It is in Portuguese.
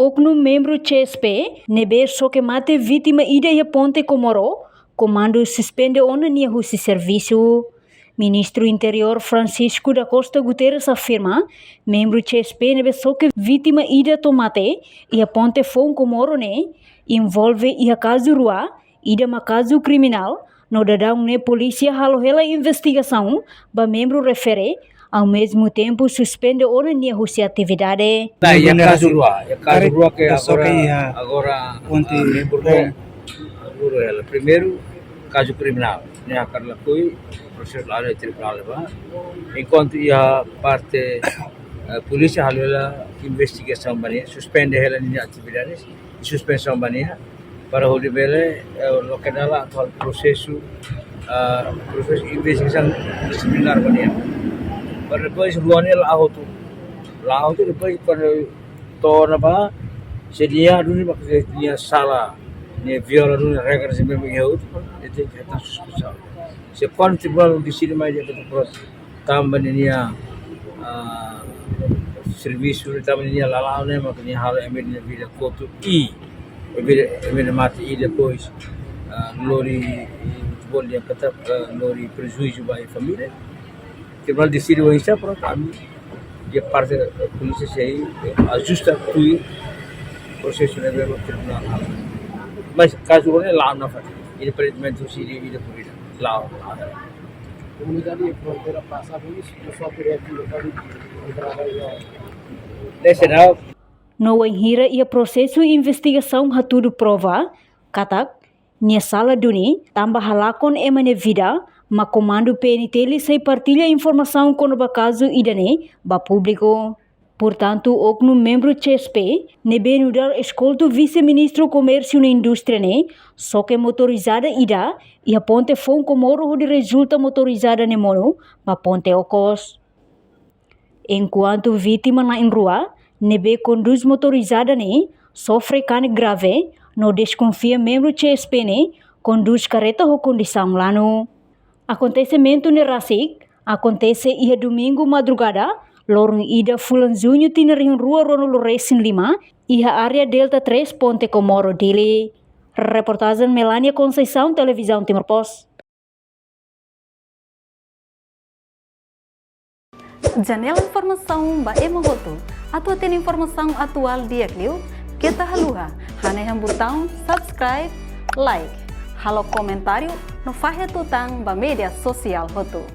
oknum membro CSP, nebe soke mate vítima ida ia Ponte Comoro, comando suspende ona nia husi serviço. Ministro Interior Francisco da Costa Guterres afirma, membro CSP nebe soke vítima ida tomate, ia Ponte Fon Comoro ne, envolve ia caso rua, ida ma caso criminal, no dadang ne polícia halohela investigação, ba membro refere, ao mesmo tempo suspende ona nia husi atividade. Ya caso rua que agora membro ela primeiro caso criminal, né, a Carla foi processo lá no tribunal lá, enquanto a parte polícia halohela investigação bani suspende ela nia atividades, suspensão bani para o libele lo que dá atual processo investigação disciplinar bani. Para depois ruannya laut tu depois quando torna apa sedia dulu dia salah ni viola dulu regra semua itu kita susah se quando tribunal di sini mais dia terus tambah ni serviço tambah ni lalau ne makanya hal emergency vida kotu emergency mati depois lori boleh kata lori prejuízo bagi família. Tribunal decide o isso para kami dia parte da polícia sei ajusta tu processo no tribunal mas caso não é lá na fase ele aparentemente o siri vida por vida lá comunidade fronteira passa por isso só por aqui nesse não No hira ia prosesu investigação hatudu prova, katak, nia sala duni, tambah halakon emane vida, ma comando PNT sai partilha informação com o caso idane, ba público. Portanto, oknum membro CSP, nebe nudar escolto vice-ministro comércio e indústria ne, só que motorizada ida, e a ponte Fon Comoro de resulta motorizada ne mono, ba ponte Ocos. Enquanto vítima na rua, nebe conduz motorizada ne, sofre cane grave, no desconfia membro CSP ne, conduz careta ho condição lano. Acontecimento ne Rasik acontece ia domingo madrugada, lorong ida Fulan Junho tinering rua Ronolo Racing 5, ia área Delta 3 Ponte Comoro Dili. Reportagem Melania Conceição, Televisão Timor Post. Janela informação ba emogoto. Atua tem informação atual dia kliu, kita haluha, hane yang botão subscribe, like, halo comentário, no fahe tutang ba media sosial hotu.